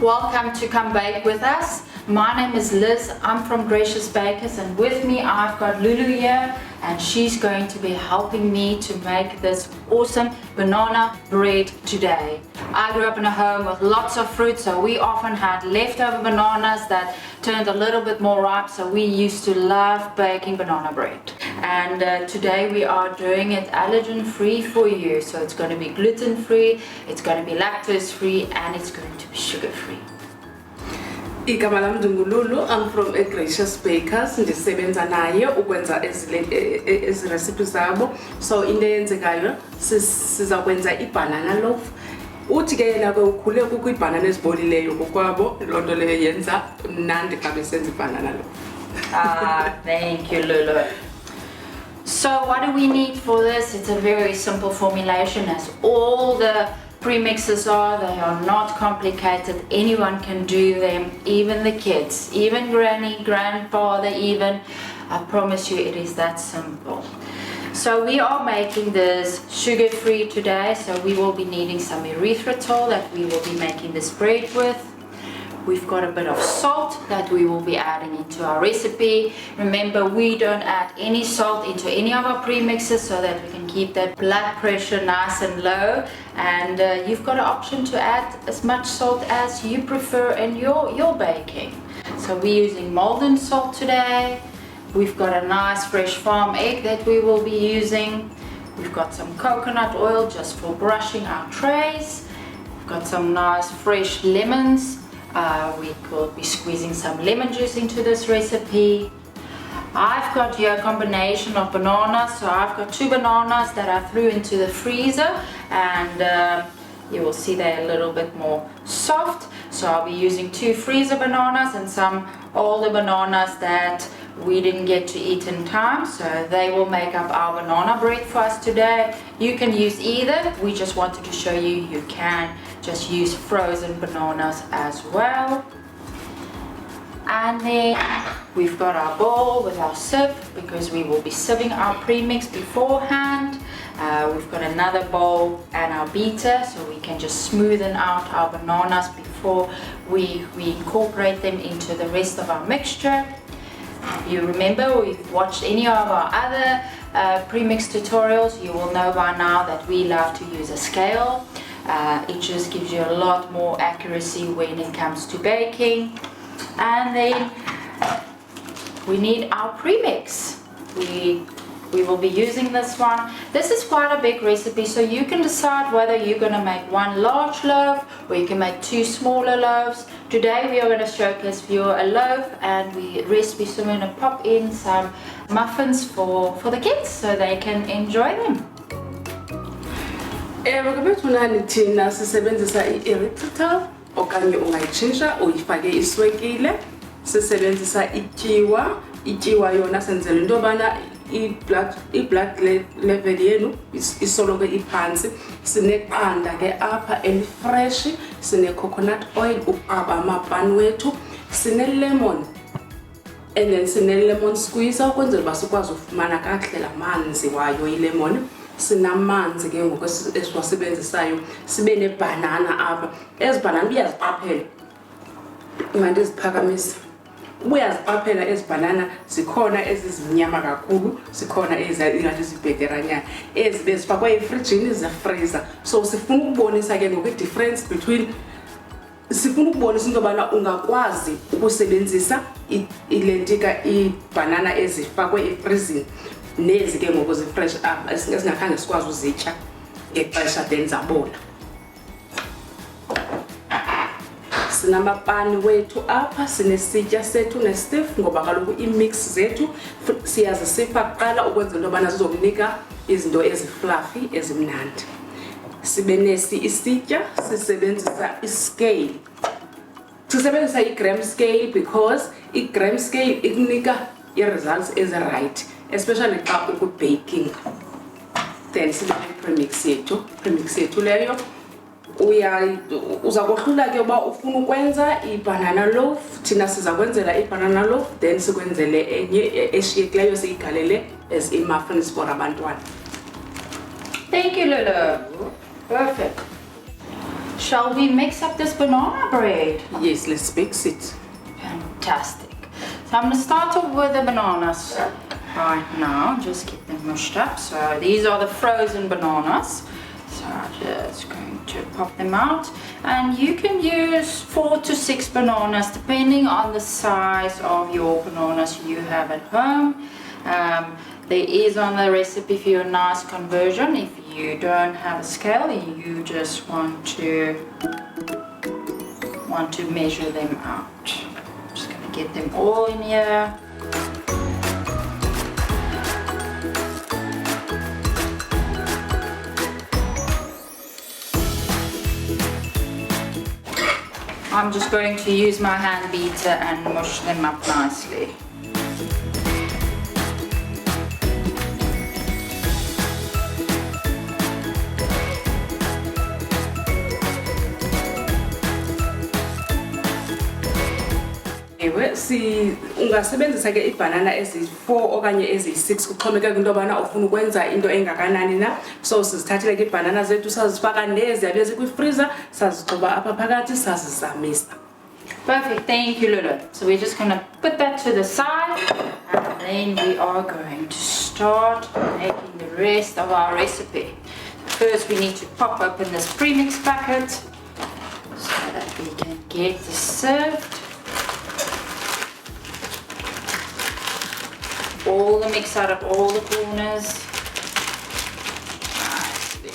Welcome to Come Bake With Us. My name is Liz, I'm from Gracious Bakers, and with me I've got Lulu here, and she's going to be helping me to make this awesome banana bread today. I grew up in a home with lots of fruit, so we often had leftover bananas that turned a little bit more ripe, so we used to love baking banana bread. And today we are doing it allergen free for you, so it's going to be gluten free, it's going to be lactose free, and it's going to be sugar free. Igama lami ndingululu. I'm from Gracious Bakers. Ndisebenza naye ukwenza ezi recipes zabo. So into eyenzekayo siza kwenza ibanana loaf. Uthi ke yena ke ukhule kukho ibanana ezibolileyo kokwabo, loo nto leyo yenza mnandi xa besenza ibanana loaf. Thank you, Lulu. So what do we need for this? It's a very simple formulation, as all the premixes are. They are not complicated. Anyone can do them, even the kids, even granny, grandfather even. I promise you it is that simple. So we are making this sugar-free today, so we will be needing some erythritol that we will be making this bread with. We've got a bit of salt that we will be adding into our recipe. Remember, we don't add any salt into any of our premixes so that we can keep that blood pressure nice and low. And you've got an option to add as much salt as you prefer in your baking. So we're using Maldon salt today. We've got a nice fresh farm egg that we will be using. We've got some coconut oil just for brushing our trays. We've got some nice fresh lemons. We will be squeezing some lemon juice into this recipe. I've got here a combination of bananas, so I've got 2 bananas that I threw into the freezer, and you will see they're a little bit more soft. So I'll be using 2 freezer bananas and some older bananas that we didn't get to eat in time, so they will make up our banana bread for us today. You can use either. We just wanted to show you you can just use frozen bananas as well. And then we've got our bowl with our sieve, because we will be sieving our premix beforehand. We've got another bowl and our beater, so we can just smoothen out our bananas before we incorporate them into the rest of our mixture. If you remember, we've watched any of our other premix tutorials, you will know by now that we love to use a scale. It just gives you a lot more accuracy when it comes to baking. And then we need our premix. We will be using this one. This is quite a big recipe, so you can decide whether you're going to make 1 large loaf or you can make 2 smaller loaves. Today we are going to showcase for you a loaf, and the recipe is going to pop in some muffins for the kids so they can enjoy them. Bekubethunani thina sisebenzisa i-erythritol okanye ungayitshintsha uyifake iswekile. Sisebenzisa ityiwa yona senzela into yobana i-blood level yenu isoloko iphantsi. Sineqanda ke apha elifresh, sine-coconut oil uqaba amapani wethu, sine-lemon, and then sine-lemon squeeze ukwenzela uba sikwazi ufumana kakuhle la manzi wayo ilemon. Sinamanzi ke ngoku esiwasebenzisayo, sibe nebhanana apha. Ezi bhanana uyaziqaphela, unganto eziphakamisa. Uyaziqaphela ezi bhanana, zikhona ezimnyama kakhulu, zikhona ezingathi zibheteranyana, ezi bezifakwe efrijini zefreezer. So sifuna ukubonisa ke ngoku i-difference between, sifuna ukubonisa into yobana ungakwazi ukusebenzisa ilentika ibhanana ezifakwe efrizini nezi ke ngoku zifresh apha esingakhange sikwazi uzitya ngexesha then zabola. Sinamapani wethu apha, sinesitya sethu nestif, ngoba kaloku imix zethu siyazisifa kuqala ukwenzela into yobana zizokunika izinto ezifluffy ezimnandi. Sibe nesi isitya, sisebenzisa iscale. sisebenzisa i-gram scale because i-gram scale ikunika i-results ezi-right, especially xa uku-baking. Then premix yethu leyo uza kohlula ke uba ufuna ukwenza i-banana loaf, thina siza kwenzela i-banana loaf, then sikwenzele enye eshiyekileyo siyigalele as i-muffins for abantwana. Thank you, Lulu. Perfect. Shall we mix up this banana bread? Yes, let's mix it. Fantastic. So I'm going to start off with the bananas right now. Just get them mushed up. So these are the frozen bananas. So I'm just going to pop them out. And you can use 4 to 6 bananas depending on the size of your bananas you have at home. There is on the recipe for your nice conversion if you don't have a scale and you just want to measure them out. I'm just going to get them all in here. I'm just going to use my hand beater and mush them up nicely. Ungasebenzisa ke ibanana ezi-4 okanye ezi-6 kuxhomekeka into yobana ufuna ukwenza into engakanani na. So sizithathile ke ibanana zethu sazifaka neziyabe zikwi-freezer, sazigcoba apha phakathi, sazizamisa. Perfect, thank you, Lulu. So we're just going to put that to the side and then we are going to start making the rest of our recipe. First we need to pop open this premix packet so that we can get this served. All the mix out of all the corners. Nicely.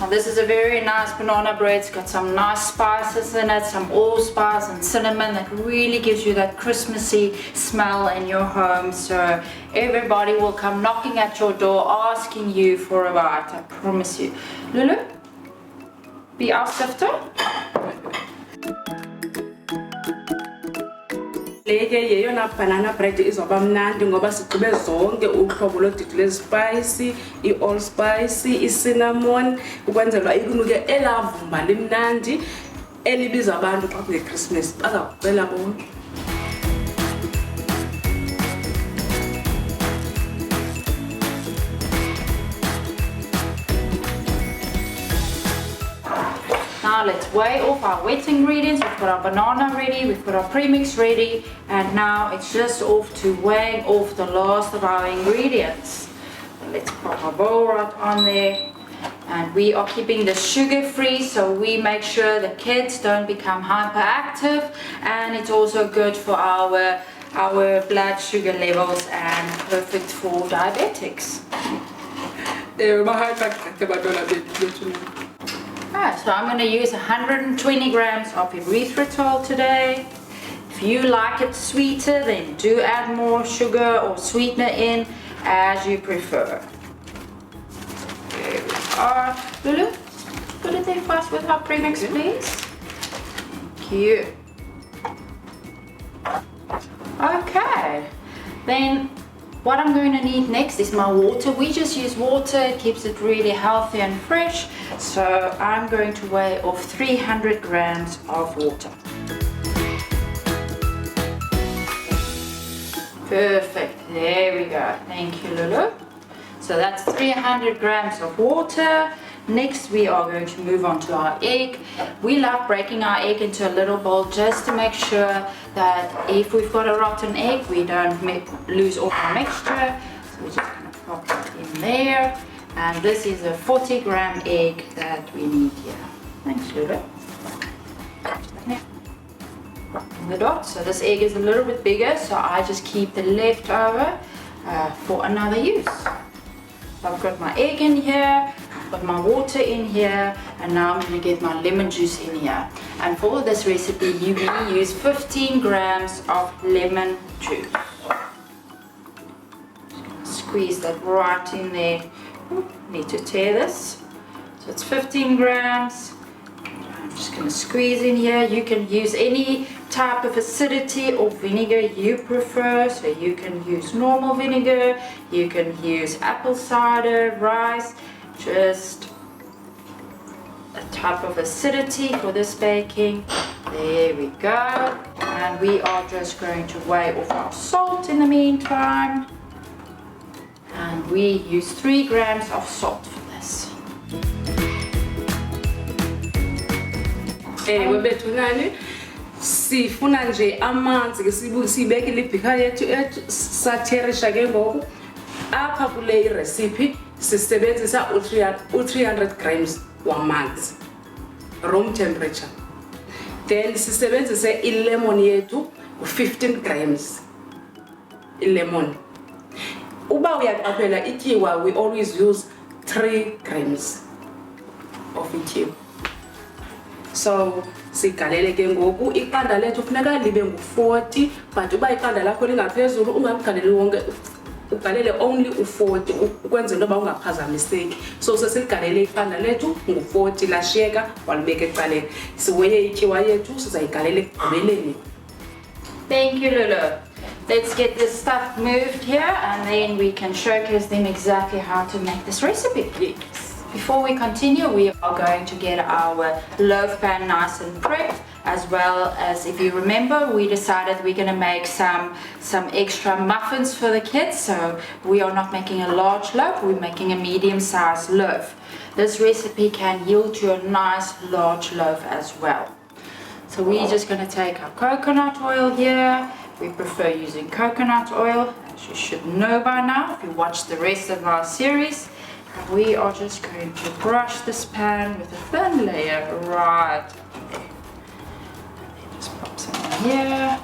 Now this is a very nice banana bread. It's got some nice spices in it, some allspice and cinnamon that really gives you that Christmassy smell in your home. So everybody will come knocking at your door asking you for a bite, I promise you. Lulu, be our sifter. Leke yeyona banana bread izoba mnandi ngoba sigqibe zonke uhlobo lodidi lwespice, i-allspice, i-cinnamon, ukwenzelwa ikunuke elavumba limnandi elibiza abantu xa kungeChristmas bazakucela bonke. Now let's weigh off our wet ingredients. We've got our banana ready, we've got our premix ready, and now it's just off to weighing off the last of our ingredients. So let's pop our bowl right on there. And we are keeping the sugar free, so we make sure the kids don't become hyperactive, and it's also good for our blood sugar levels and perfect for diabetics. Alright, so I'm going to use 120 grams of erythritol today. If you like it sweeter, then do add more sugar or sweetener in as you prefer. There we are. Lulu, put it there first with our premix, please. Thank you. Okay, then what I'm going to need next is my water. We just use water, it keeps it really healthy and fresh. So I'm going to weigh off 300 grams of water. Perfect, there we go. Thank you, Lulu. So that's 300 grams of water. Next we are going to move on to our egg. We love breaking our egg into a little bowl just to make sure that if we've got a rotten egg, we don't lose all the mixture. So we're just going to pop that in there. And this is a 40-gram egg that we need here. Thanks, Lulu. The dot. So this egg is a little bit bigger, so I just keep the leftover for another use. I've got my egg in here, I've got my water in here, and now I'm going to get my lemon juice in here. And for this recipe, you will use 15 grams of lemon juice. Just going to squeeze that right in there. Need to tear this. So it's 15 grams, Just going to squeeze in here. You can use any type of acidity or vinegar you prefer. So you can use normal vinegar, you can use apple cider, rice, just a type of acidity for this baking. There we go. And we are just going to weigh off our salt in the meantime. And we use 3 grams of salt for this. Ewe bethunani sifuna nje amanzi ke sibeke libhika yethu satherisha ke ngoku apha kule recipe sisebenzisa u300 grams wamanzi room temperature, then sisebenzise ilemon yethu u15 grams ilemon. Uba uyaqaphela ityiwa we always use 3 grams of ityiwa. So sigalele ke ngoku iqanda lethu kufuneka libe ngu40, but uba iqanda lakho lingaphezulu ungamgaleli wonke, ugalele only u40 ukwenza into ba ungaphazamiseki. So sesigalele iqanda lethu ngu40 lashiyeka walibeka ecaleni. Siweye ityiwa yethu sizayigalela ekugqibeleni. Thank you, Lulu. Let's get this stuff moved here and then we can showcase them exactly how to make this recipe. Yes. Before we continue, we are going to get our loaf pan nice and prepped, as well as, if you remember, we decided we're going to make some extra muffins for the kids. So we are not making a large loaf, we're making a medium-sized loaf. This recipe can yield to a nice large loaf as well. So we're just going to take our coconut oil here. We prefer using coconut oil, as you should know by now if you watch the rest of our series. And we are just going to brush this pan with a thin layer right there. And then just pop some in here.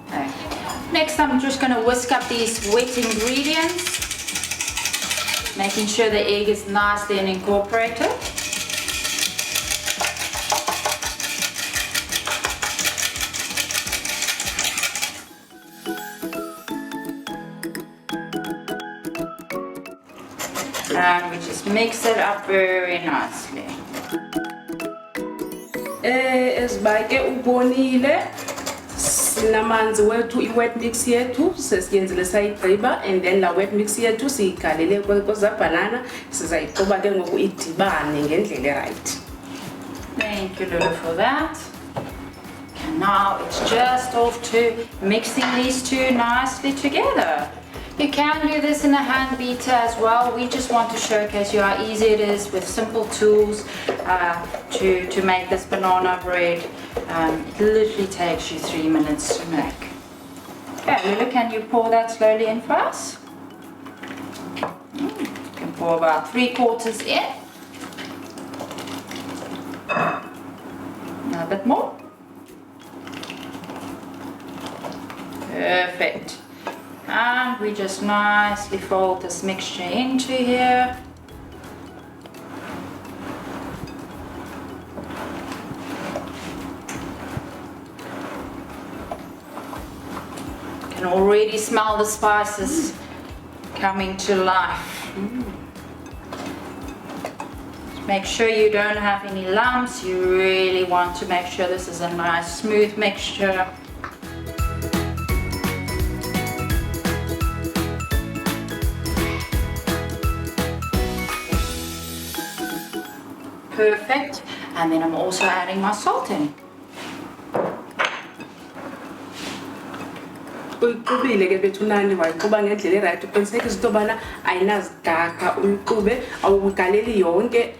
Okay. Next, I'm just going to whisk up these wet ingredients, making sure the egg is nicely incorporated. And we just mix it up very nicely. Esibake ubonile sinamanzi wethu iwet mix yethu sesiyenzile sayigqiba, and then la wet mix yethu siyigalele kweza banana sizayixuba ke ngoku idibane ngendlela right. Thank you, Lulu, for that. And now it's just off to mixing these two nicely together. You can do this in a hand beater as well. We just want to showcase you how easy it is with simple tools to make this banana bread. It literally takes you 3 minutes to make. Okay, Lulu, can you pour that slowly in for us? You can pour about 3/4 in. A bit more. Perfect. And we just nicely fold this mixture into here. You can already smell the spices coming to life. Make sure you don't have any lumps. You really want to make sure this is a nice smooth mixture. Perfect. And then I'm also adding my salt in. Uyixubile ke bethunani wayixuba ngendlela right, uqinisekisa into bana ayinazidaka, uyixube awugaleli yonke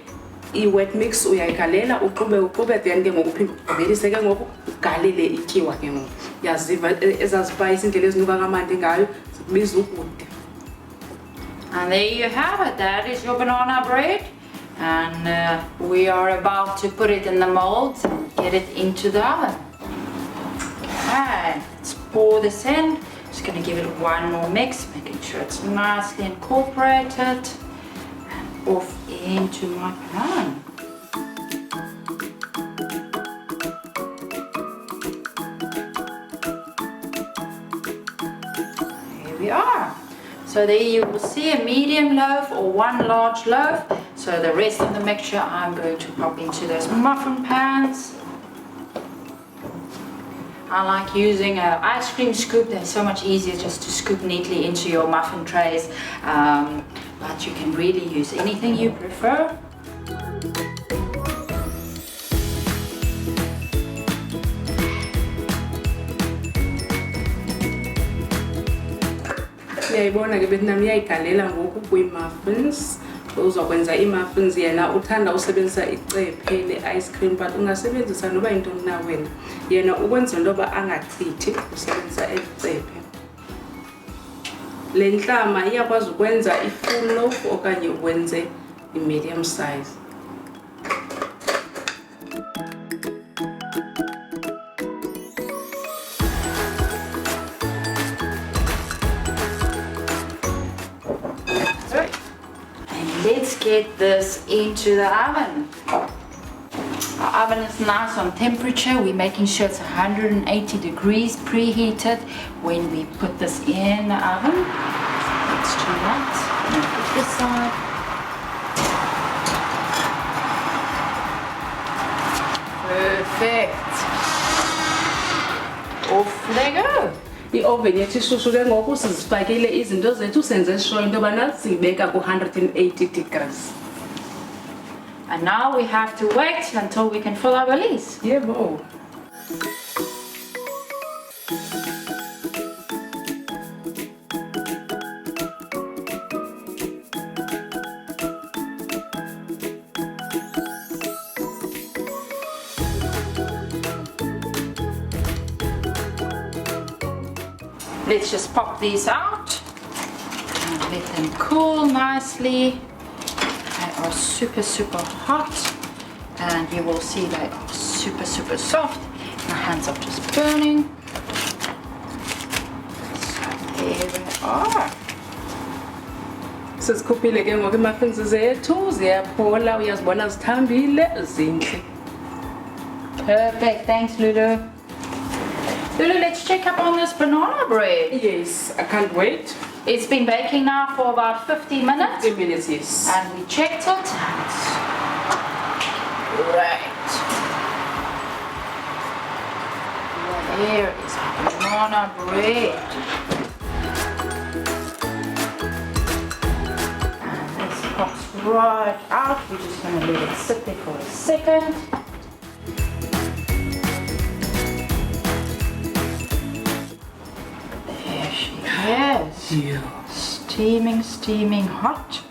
i-wet mix, uyayigalela uxube then ke ngoku uphinde ugqibelise ke ngoku ugalele ityiwa ke ngoku. Yaziva ezazispice indlela ezinuka kamandi ngayo zikubiza ukude. And there you have it. That is your banana bread. And we are about to put it in the molds and get it into the oven. Okay, let's pour this in. Just going to give it one more mix, making sure it's nicely incorporated and off into my pan. we are. So there you will see a medium loaf or one large loaf. So the rest of the mixture I'm going to pop into those muffin pans. I like using an ice cream scoop. They're so much easier just to scoop neatly into your muffin trays. But you can really use anything you prefer. Uyayibona ke Vietnam iyayikalela ngoku kwi-muffins. Uzokwenza i-muffins yena uthanda usebenzisa icephe le-ice cream but ungasebenzisa noba yintoni na wena. Yena ukwenza ntoba angachithi usebenzisa icephe. Le ntlama iyakwazi ukwenza i-full loaf okanye ukwenze i-medium size. Let's get this into the oven. Our oven is nice on temperature. We're making sure it's 180 degrees preheated when we put this in the oven. Let's do that. And put this side. Perfect. Off they go. I-oven yethu ishushu ke ngoku sizifakile izinto zethu senze sure into yobana siyibeka ku-180 degrees. And now we have to wait until we can fill our bellies. Yebo. Let's just pop these out and let them cool nicely. They are super, super hot, and you will see they are super, super soft. My hands are just burning. So there they are. Sizikhuphile ke ngoku i-muffins zethu ziyaphola uyazibona zithambile zinhle. Perfect, thanks Lulu. Lulu, let's check up on this banana bread. Yes, I can't wait. It's been baking now for about 50 minutes. 15 minutes, yes. And we checked it and it's great. There is our banana bread. And this pops right out. We're just going to let it sit there for a second. There she is. Yeah. Steaming, steaming hot.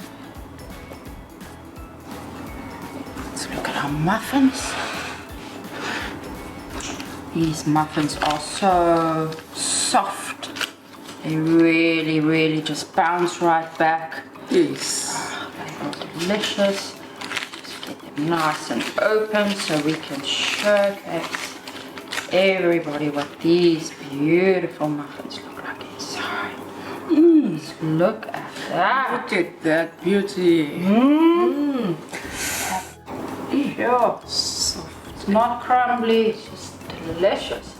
Let's look at our muffins. These muffins are so soft. They really, really just bounce right back. Yes. They are delicious. Just get them nice and open so we can showcase everybody what these beautiful muffins look like inside. Look at that. Look at that beauty. Sure. Soft. It's not crumbly, it's just delicious.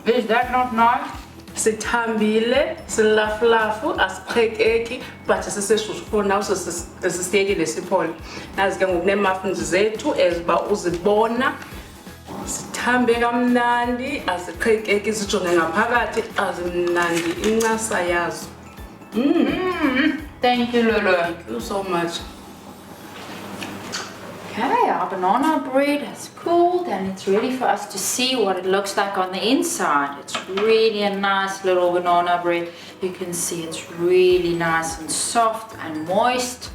Is that not nice? Sithambile, silafulafu, asiphekeki, but siseshushu for now sisiyekile siphole. Nazi ke ngoku ne-muffins zethu eziba uzibona. Sithambe kamnandi, aziqhekeki sijonge ngaphakathi, azimnandi incasa yazo. Thank you, Lulu. Thank you so much. Okay, our banana bread has cooled and it's ready for us to see what it looks like on the inside. It's really a nice little banana bread. You can see it's really nice and soft and moist.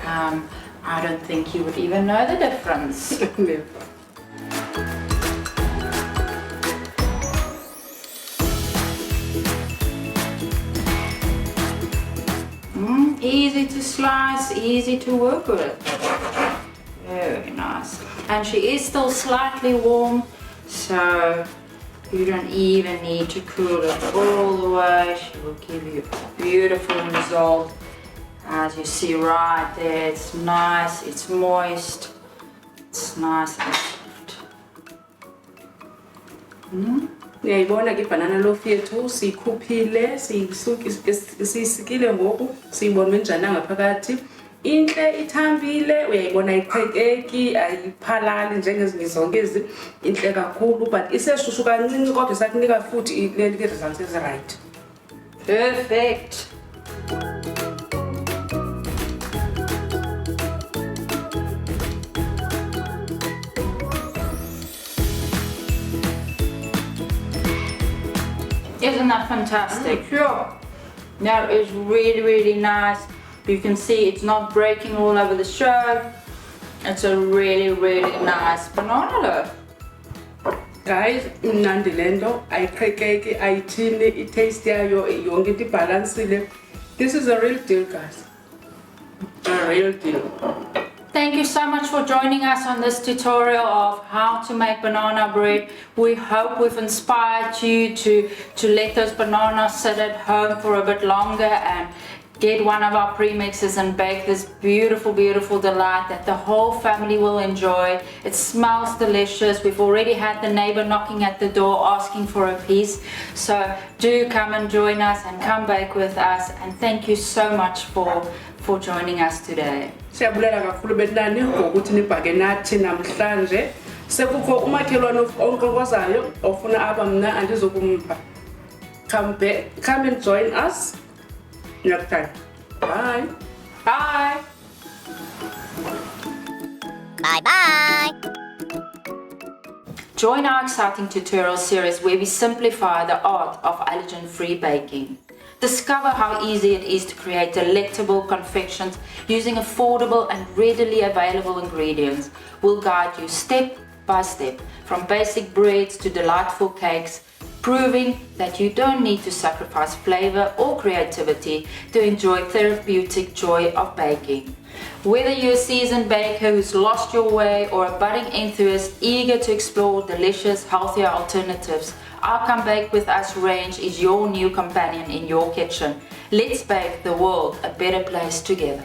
I don't think you would even know the difference. Never. Easy to slice, easy to work with. Very nice. And she is still slightly warm, so you don't even need to cool it all the way. She will give you a beautiful result. As you see right there, it's nice, it's moist, it's nice and soft. Niyayibona ke banana loaf yethu sikhuphile siyisikile ngoku siyibona menjani ngaphakathi inhle ithambile uyayibona iqhekeki ayiphalali njengezinye zonke ezi inhle kakhulu but iseshushu kancinci kodwa sakunika futhi le results is right. Perfect. Isn't that fantastic? Sure. That is really, really nice. You can see it's not breaking all over the show. It's a really, really nice banana loaf. Guys, imnandi lento ayiqhekeki ayithini i-taste yayo yonke into ibalansile. This is a real deal, guys. A real deal. Thank you so much for joining us on this tutorial of how to make banana bread. We hope we've inspired you to let those bananas sit at home for a bit longer and get one of our premixes and bake this beautiful, beautiful delight that the whole family will enjoy. It smells delicious. We've already had the neighbor knocking at the door asking for a piece. So do come and join us and come bake with us. And thank you so much for joining us today. Siyabulela kakhulu benani ngokuthi nibhake nathi namhlanje. Sekukho umakhelwane onkonkozayo ofuna aba mna andizokumpha. Come and join us next time. Bye. Bye. Bye bye. Join our exciting tutorial series where we simplify the art of allergen-free baking. Discover how easy it is to create delectable confections using affordable and readily available ingredients. We'll guide you step by step from basic breads to delightful cakes, proving that you don't need to sacrifice flavor or creativity to enjoy therapeutic joy of baking. Whether you're a seasoned baker who's lost your way or a budding enthusiast eager to explore delicious, healthier alternatives, our Come Bake With Us range is your new companion in your kitchen. Let's bake the world a better place together.